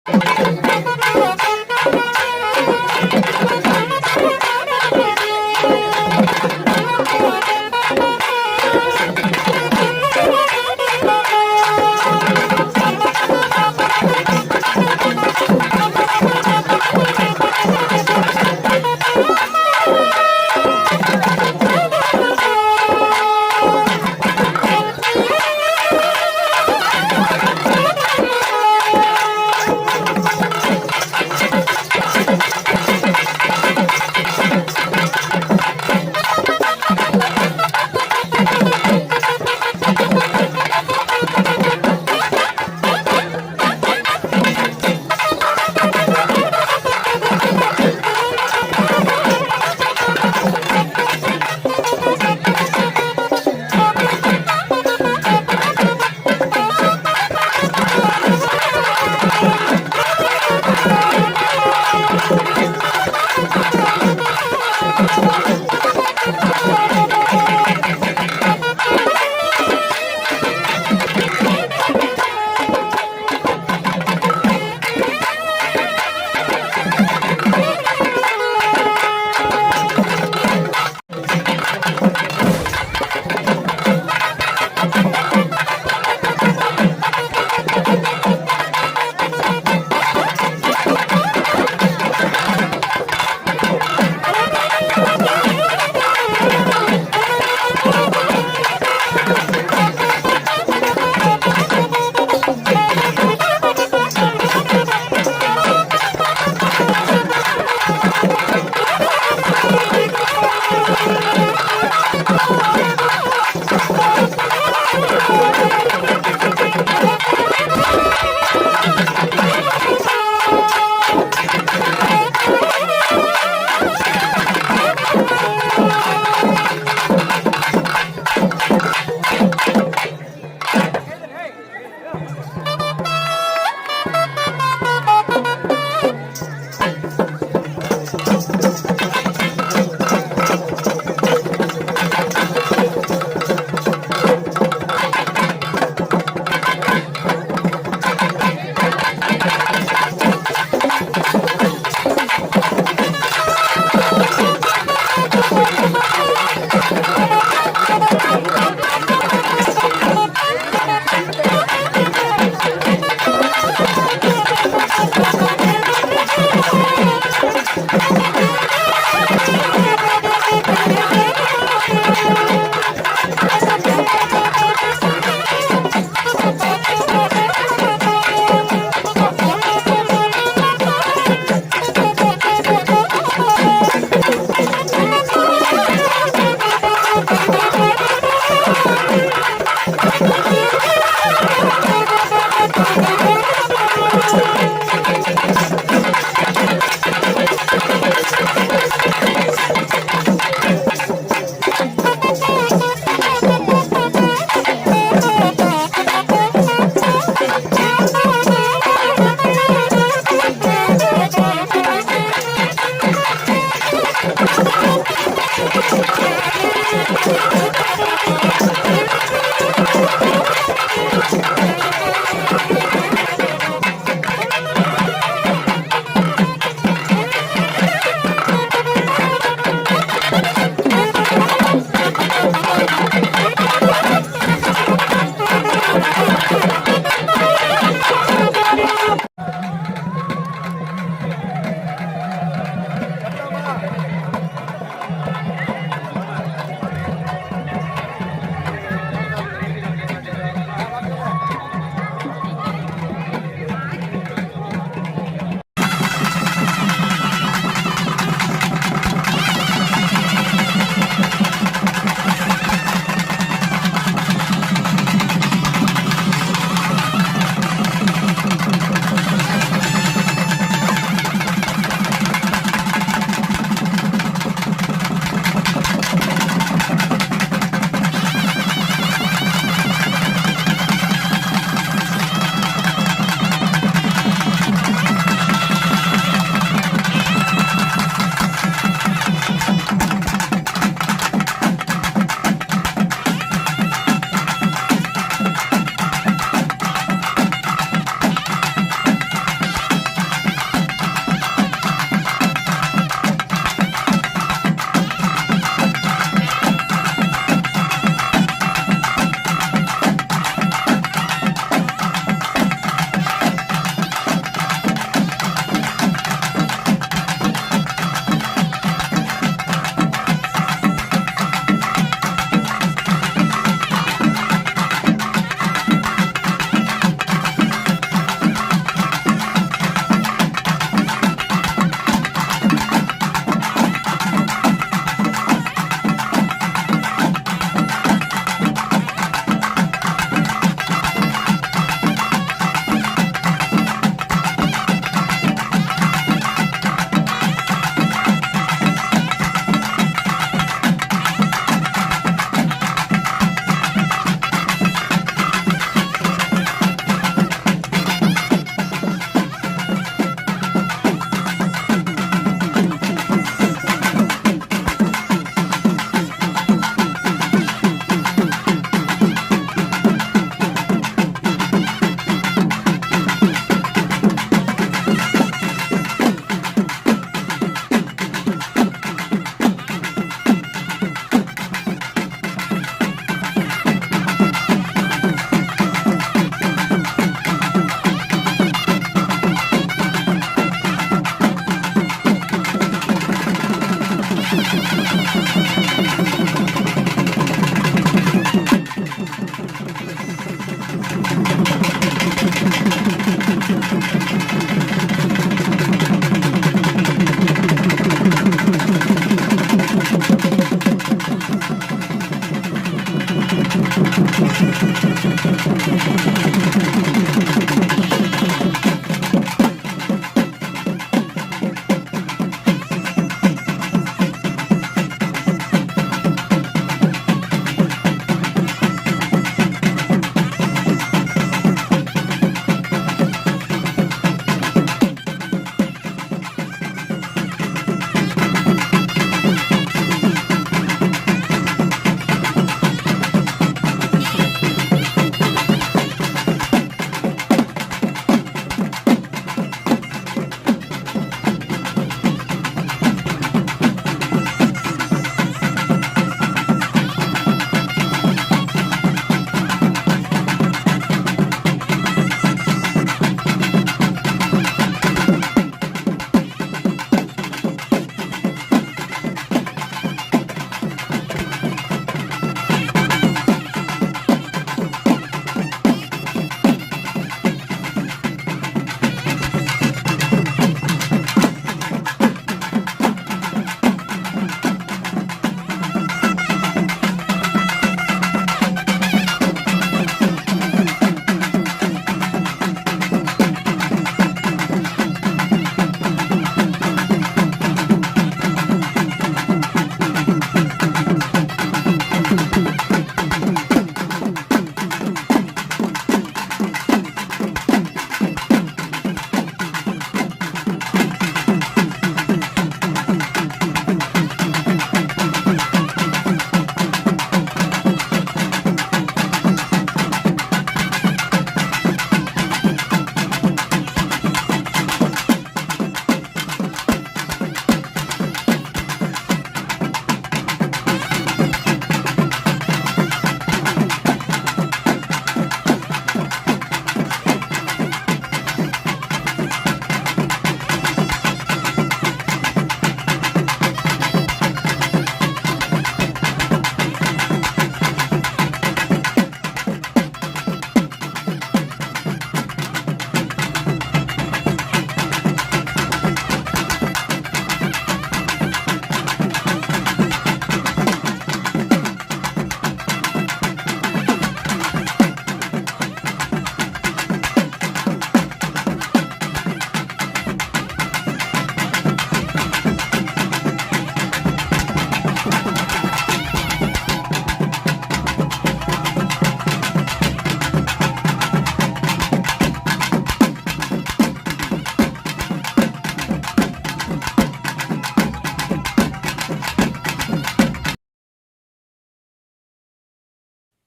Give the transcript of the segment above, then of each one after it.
Yeah.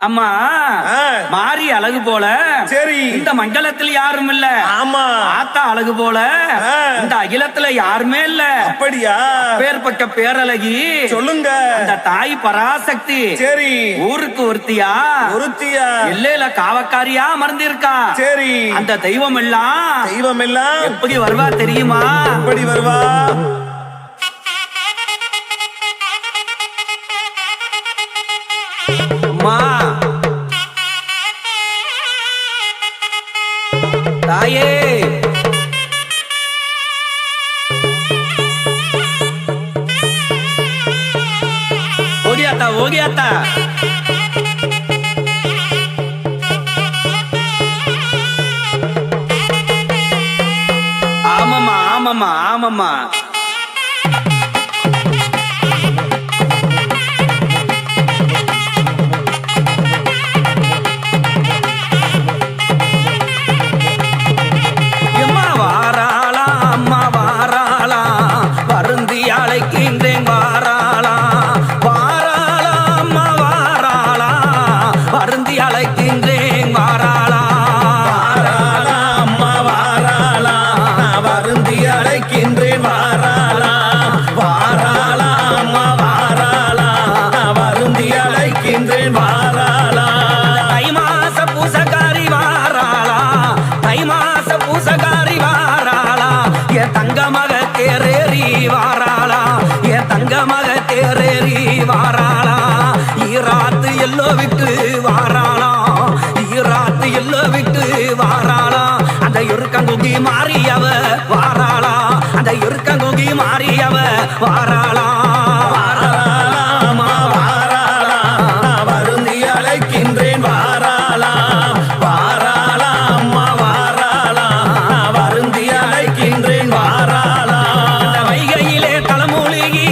அம்மா மாறி அழகு போல சரி இந்த மண்டலத்தில் யாரும் இல்ல. ஆமா ஆத்தா அழகு போல இந்த அகிலத்துல யாருமே இல்ல. அப்படியா? பேர்பட்ட பேரழகி சொல்லுங்க. அந்த தாய் பராசக்தி சரி ஊருக்கு ஒருத்தியா எல்லையில காவக்காரியா அமர்ந்திருக்கா. சரி அந்த தெய்வம் எல்லாம் எப்படி வருவா தெரியுமா? எப்படி வருவா? அம்மா தாயே ஓடியாத்தா ஓடியாத்தா. ஆமாம்மா ஆமாம்மா ஆமாம்மா. ஈராத்து எல்லோ விட்டு வாராளா ஈராத்து எல்லோ விட்டு வாராளா. அந்த இருக்கங்குகி மாறியவ வாராளா அந்த இருக்கங்குகி மாறியவ வாராளா. வருந்தி அழைக்கின்றேன் வாராளா வாராளா அம்மா வாராளா வருந்தி அழைக்கின்றேன் வாராளா. வைகையிலே தலைமூலிகி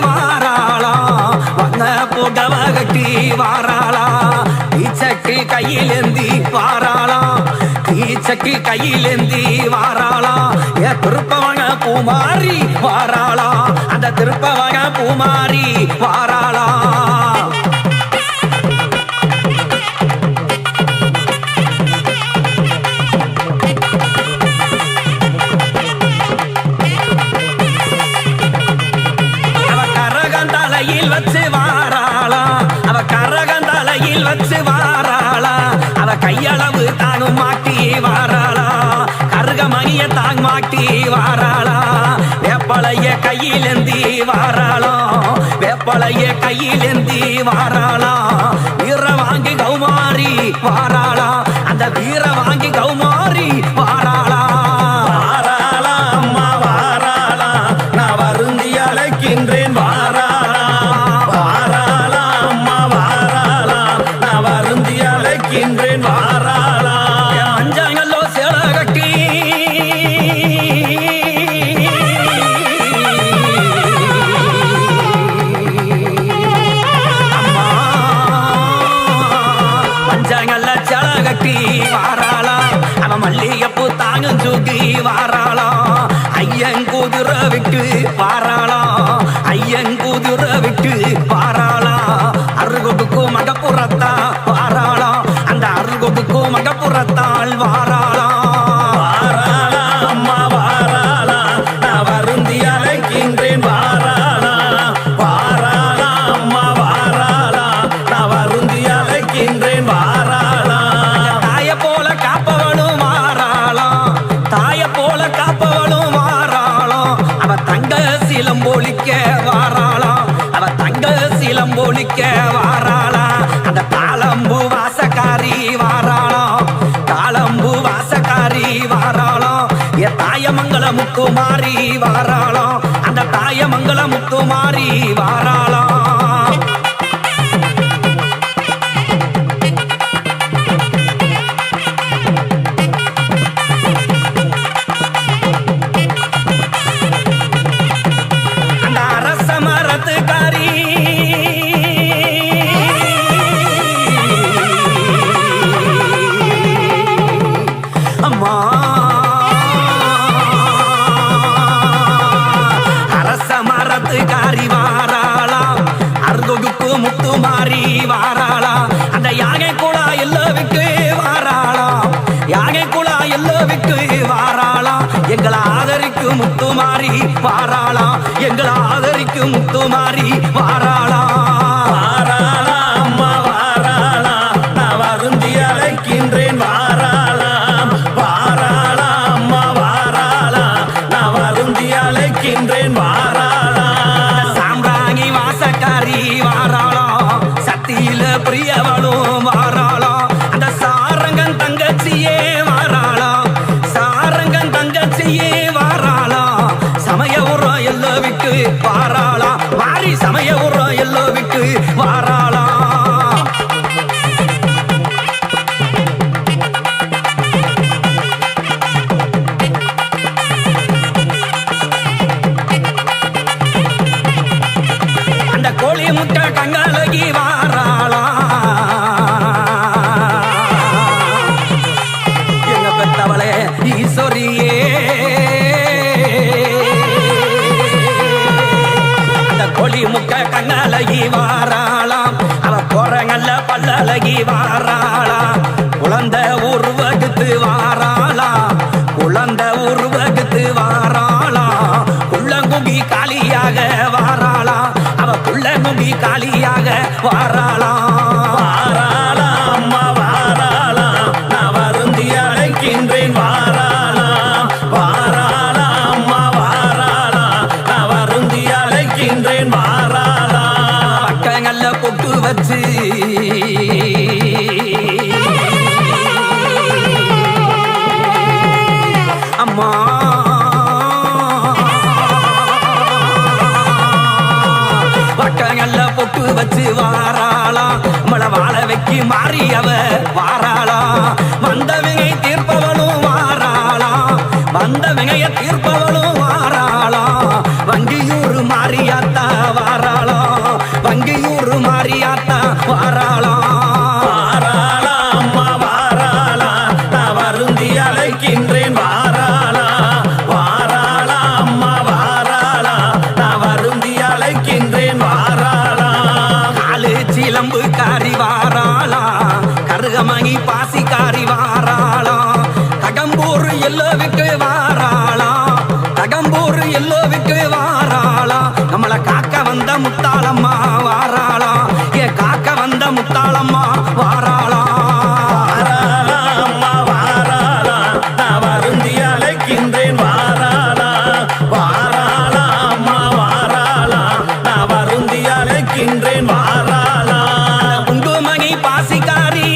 வாராளா. ஈச்சக்கு கையிலேந்தி வாராளா ஈச்சக்கு கையிலேந்தி வாராளா. ஏ திருப்பவங்க பூமாரி வாராளா அந்த திருப்பவங்க பூமாரி வாராளா. அவ கரகந்தலையில் வச்சு வாராளா அவ கரகந்தலையில் வச்சு வாராளா. அவ கையளவு தாங்கும் மாட்டி வாராளா கருகமணிய தாங் மாட்டி வாராளா. வேப்பளைய கையிலேந்தி வாராளா வேப்பளைய கையிலேந்தி வாராளா. வீர வாங்கி கௌமாரி வாராளா அந்த வீர வாங்கி கௌமாரி வாராளா. வாராளா அம்மா வாராளா நான் வருந்தி அழைக்கின்றேன் வாராளா அழைக்கின்றேன் வாராளா. அஞ்சாங்கல்லோ சேல கட்டி அம்மா பஞ்சாங்கல்ல சேல கட்டி வாராளா. அவன் மல்லிகைப்பூ தாங்கும் தூக்கி வாராளா. ஐயங்குதிர விட்டு வாராளா ஐயங்குதிர விட்டு வாராளா. அருகொடுக்கும் மகப்புறத்தா வாராளா அந்த அருகொடுக்கும் மகப்புறத்தால் வாராளா. வாராளா அம்மா வாராளா நான் வருந்தி அழைக்கின்றேன் வாராளா வாராளா அம்மா வாராளா நான் வருந்தி அழைக்கின்றேன் வாராளா. தாய போல காப்பவனும் வாராளா தாய போல காப்பவனும் வாராளா. அவ தங்க சிலம்பொழிக்க வாராளா அவ தங்க சிலம்பொழிக்க வாராளா. அந்த தாளம்பு வாசக்காரி வாராளா தாளம்பு வாசக்காரி வாராளா. ஏ தாயமங்கல முத்துமாரி வாராளா அந்த தாயமங்கல முத்துமாரி வாராளா. அந்த அரச மரத்துக்காரி முத்துமாரி வாராளாம் எங்களை ஆதரிக்கும் முத்துமாரி வாராளாம் வாராளா அம்மா வாராளா நான் வருந்தி அழைக்கின்றேன் வாராளாம் வாராளா அம்மா வாராளா நான் வருந்தி அழைக்கின்றேன் வாராளா சாம்பிராணி வாசக்காரி வாராளாம் சக்தியில பிரியவளும் வாராளாம் அந்த சாரங்கன் தங்கச்சியே வாராளாம் சாரங்கன் தங்கச்சியே வாராளாம் சமய உரம் எல்லாம் விட்டு வாராளாம் மாறி சமய உரம் எல்லாம் விட்டு வாராளாம் அந்த கோழி முட்டை கங்காலகி வாராளாம் எங்க பெத்தவளே ஈஸ்வரியே அந்த கோழி முட்டை கங்காலகி வாராளாம் அவ போறங்கல்ல பல்லழகி வாராளாம் குழந்தை உருவகுத்து வாராளாம் குழந்தை உருவகுத்து வாராளாம் உள்ளங்குடி காளியாக வாராளாம் அவ புள்ளங்குடி காளியாக வாராளாம் வாராளா அம்மா வாராளா நான் வருந்தி அழைக்கின்றேன் வாராளா வாராளா அம்மா வாராளா நான் வருந்தி அழைக்கின்றேன் வாராளா பக்கங்கள்ல பொட்டு வச்சு அம்மா பக்கங்கள்ல பொட்டு வச்சு வாராளாம் மழை வாழ வைக்கி மாறி அவ வாராளாம் வந்தவங்க தீர்ப்பவளும் வாராளாம் வந்தவங்க தீர்ப்பவளும் வாராளாம் வங்கியூர் மாரியாத்தா வாராளாம் வங்கியூர் மாரியாத்தா வாராளாம் வாராளா அம்மா வாராளா நான் வருந்தி அழைக்கின்றேன் வாராளா வாராளா அம்மா வாராளா நான் வருந்தி அழைக்கின்றேன் வாராளா காலு சிலம்பு காரி வாராளாம் கருகமணி பாசி காரி வாராளாம் தகம்பூர் எல்லோவுக்கு வாராளாம் தகம்பூர் எல்லோவுக்கு வாராளாம் நம்மளை காக்க வந்த முத்தாளம்மா வாராளாம் ஏ காக்க வந்த முத்தாளம்மா வாராளாம் வாராளா அம்மா வாராளா நான் வருந்தி அழைக்கின்றேன் வாராளா வாராளா அம்மா வாராளா நான் வருந்தி அழைக்கின்றேன் வாராளா குங்குமணி பாசிக்காரி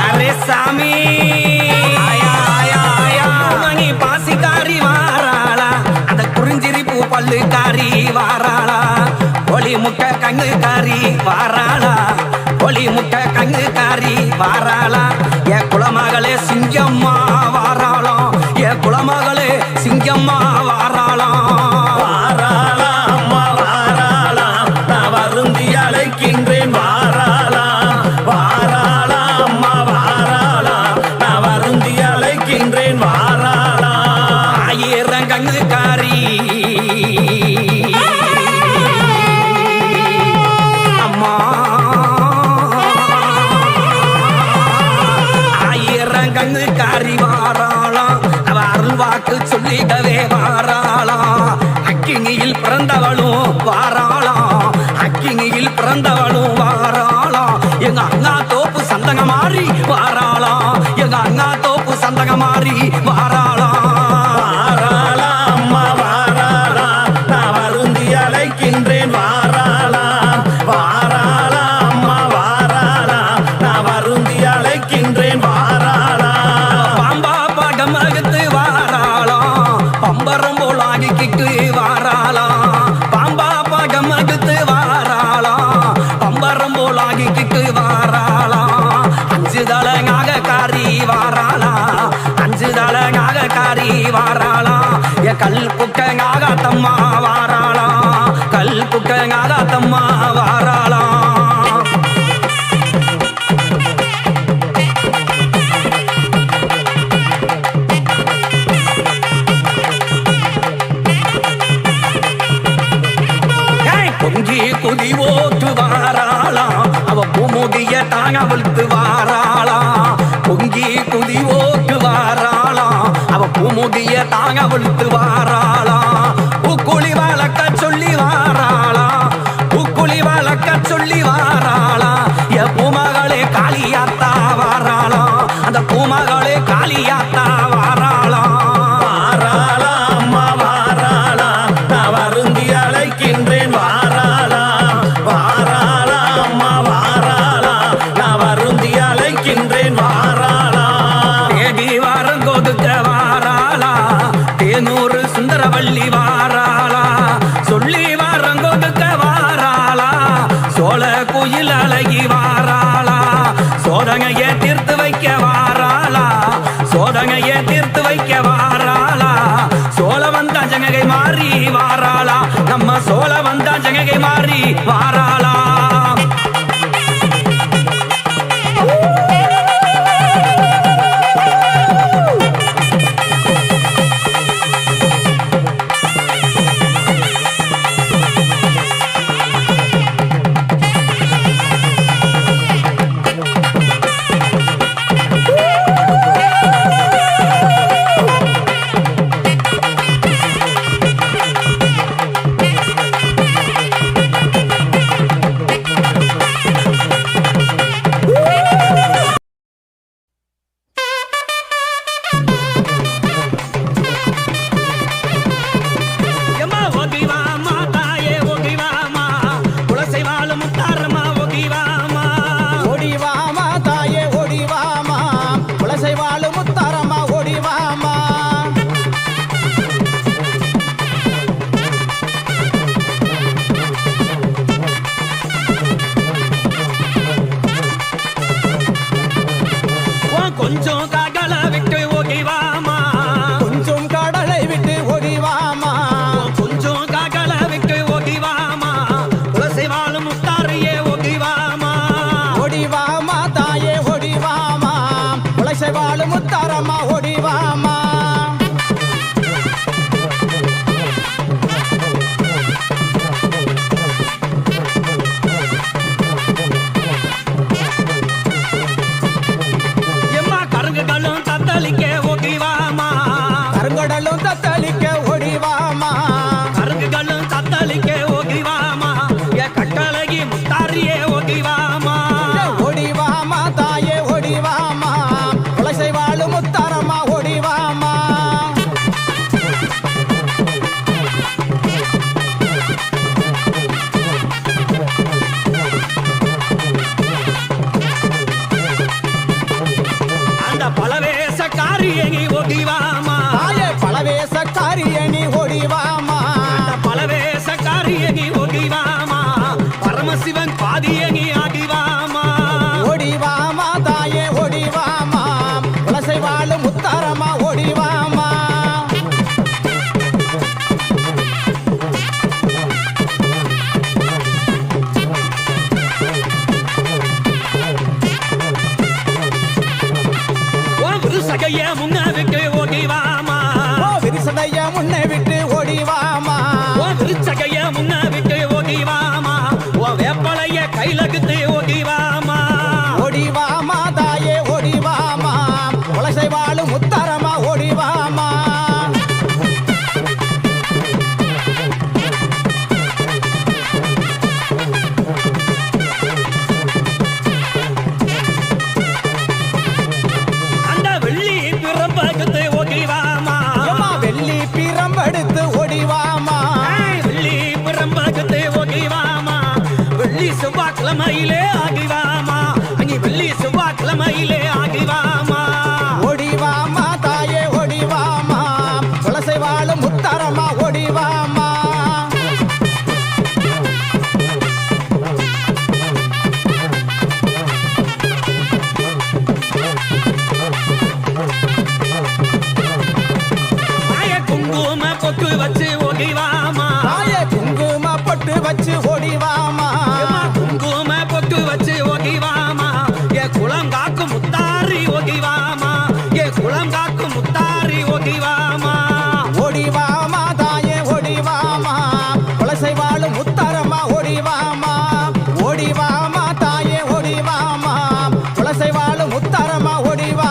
அரே சாமி குங்குமணி பாசிக்காரி வாராளா அந்த குறிஞ்சிரிப்பு பல்லுக்காரி வாராளா ஒளி முட்டை கண்ணுக்காரி வாராளா ஒளி முட்டை கண்ணுக்காரி வாராளா ஏ குலமகளே சிங்கம்மா வாராளாம் ஏ குலமகளே சிங்கம்மா வாராளாம் வாராளா அம்மா வாராளா நான் வருந்தி அழைக்கின்றேன் வாராளா வாராளா அம்மா வாராளா நான் வருந்தி அழைக்கின்றேன் வாராளா ஆயிரம் கண்ணுக்காரி அம்மா ஆயிரம் கண்ணுக்காரி வாராளாம் அவ அருள்வாக்கு சொல்லிடவே வாராளாம் அக்கினியில் பிறந்தவளும் வாராளாம் அக்கினியில் பிறந்தவளும் வாராளாம் எங்க அண்ணா தோப்பு சந்தங்க மாறி வாராளாம் எங்க அண்ணா தோப்பு சந்தங்க மாறி வாராளாம் வாராளா அம்மா வாராளா நான் வருந்தி அழைக்கின்றேன் வாராளா வாராளா அம்மா வாராளா நான் வருந்தி அழைக்கின்றேன் வாராளா பாம்பா பகம் அகத்து வாராளாம் பம்பரம் போல் ஆகிக்கிட்டு வாராளாம் பாம்பா பகம் அகத்து வாராளாம் பம்பரம் போல் ஆகிக்கிட்டு வாராளாம் அஞ்சு தலங்காக காரி வாராளாம் அஞ்சு தலங்காக காரி வாராளாம் எ கல் புக்கங்காக தம்மா வாராளாம் கல் புக்கங்காக தம்மா வாராளாம் பொங்கி குதி ஓட்டு வாராளாம் அவ பூமுடிய தாங்க விழுத்து வாராளாம் பொங்கி குதி ஓட்டு வாராளாம் அவ பூமுடிய தாங்க விழுத்து வாராளாம் பூக்குழி வளர்க்க சொல்லி வாராளாம் பூக்குழி வளர்க்க சொல்லி வாராளாம் என் பூமகளே காளியாத்தா வாராளாம் அந்த பூமகளே காளியாத்தா வாராளாம் வாராளா அம்மா வாராளா நான் வருந்தி அழைக்கின்றேன் வாராளா வாராளா அம்மா வாராளா நான் வருந்தி அழைக்கின்றேன் வாராளா தேடி வாரங்கொதுக்க வாராளா தேனூறு சுந்தரவள்ளி வாராளா சொல்லி வாரங்கொதுக்க வாராளா சோழ குயில் அழகி வாராளா சோதனையே தீர்த்து வைக்க வாராளா சோதனையே தீர்த்து வைக்க வாராளா சோழ வந்தா ஜங்கை மாறி வாராளா நம்ம சோழ வந்தா ஜங்கை மாறி வாராளா எம்மா ஓகிவாமா தாயே ஓகிவாமா குலசை வாழும் முத்தாரம்மா ஓகிவாமா ஓடிவாமா தாயே ஓடிவாமா குலசை வாழும் முத்தாரம்மா ஓடிவாமா கொஞ்சம் காகல விட்டு ஓகிவாமா கொஞ்சம் கடலை விட்டு ஓடிவாமா கொஞ்சம் காகல விட்டு ஓகிவாமா குலசை வாழும் முத்தாரியே ஓகிவாமா ஓடிவாமா தாயே ஓடிவாமா குலசை வாழும் முத்தாரம்மா ஓடிவாமா எம்மா கருங்குகளும் தத்தளிக்க ஓகிவாமா கருங்கடலும் தத்தளிக்க ஓடிவாமா கருங்குகளும் தத்தளிக்க ஓகிவாமா என் கட்டழகி முத்தாரியே ஓகிவாமா ஓடிவாமா தாயே ஓடிவாமா குலசை வாழும் முத்தாரம்மா ஓடிவாமா அந்த பலவேச காரியகி ஓகிவாமா தாயே பலவேச காரியணி ஓடிவாமா அந்த பலவேச காரியகி ஓகிவாமா பரமசிவன் பாதியகி ஆகிவாமா ஓடிவாமா தாயே ஓடிவாமா குலசை வாழும் முத்தாரம்மா ஓடிவாமா ஓ விருசகைய முன்ன விட்டு ஓகிவாமா ஓ விரிசடைய முன்னை விட்டு ஓடிவாமா ஓ விருச்சகைய முன்ன விட்டு ஓகிவாமா ஓ வேப்பலைய கைலகுத்து ஓகிவாமா ஓடிவாமா தாயே ஓடிவாமா குலசை வாழும் முத்தாரம்மா ஓடிவாமா அந்த வெள்ளி பிரம்பகத்து ஓகிவாமா அம்மா வெள்ளி பிரம்பெடுத்து ஓடிவாமா வெள்ளி பிரம்பகத்து ஓகிவாமா வெள்ளி செவ்வாய்க்கிழமையிலே ஆகிவாமா அங்கே வெள்ளி செவ்வாய்க்கிழமையிலே ஆகிவாமா ஓடிவாமா தாயே ஓடிவாமா குலசை வாழும் முத்தாரம்மா ஓடிவாமா மாய குங்கும பொக்கு வச்சு ஓகிவாமா தாயே குங்கும பொட்டு வச்சு ஓடிவாமா குங்கும பொக்கு வச்சு ஓகிவாமா ஏ குளம் காக்கும் முத்தாரி ஓகிவாமா ஏ குளம் காக்கும் முத்தாரி ஓகிவாமா ஓடிவாமா தாயே ஓடிவாமா குலசை வாழும் முத்தாரம்மா ஓடிவாமா ஓடிவாமா தாயே ஓடிவாமா குலசை வாழும் முத்தாரம்மா ஓடிவா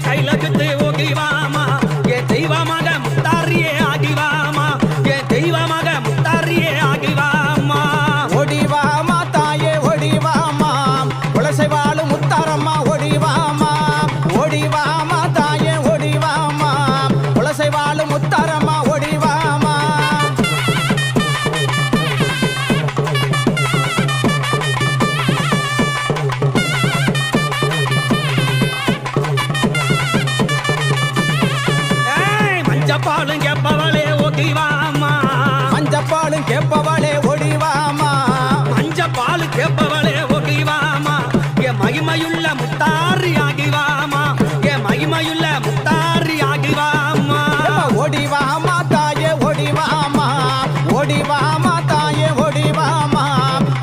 கையில சுத்து ஓகிவாமா என் தெய்வமாக முத்தாரியே ஆகிவாமா என் தெய்வமாக முத்தாரியே ஆகிவாமா ஓடிவாமா தாயே ஓடிவாமா குலசை வாழும் முத்தாரம்மா ஓடிவாமா ஓடிவாமா தாயே ஓடிவாமா குலசை வாழும் முத்தாரம்மா ஓடிவாமா மஞ்சப்பாலும் கேப்பவளே ஓகிவாமா மஞ்சப்பாலும் கேப்பவளே ஓடிவாமா மஞ்சப்பாலு கேப்பவளே ஓகிவாமா என் மகிமையுள்ள முத்தாரி ஆகிவாமா என் மகிமையுள்ள முத்தாரி ஆகிவாமா ஓடிவாமா தாயே ஓடிவாமா ஓடிவாமா தாயே ஓடிவாமா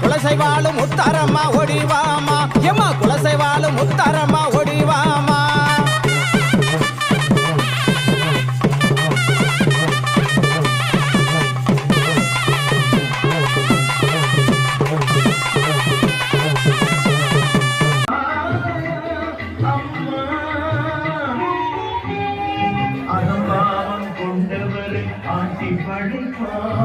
குலசை வாழும் முத்தாரம்மா ஓடிவாமா எம்மா குலசை வாழும் முத்தாரம்மா ஓடிவாமா அகம்பாவம் கொண்டவரை ஆட்சி படைப்பார்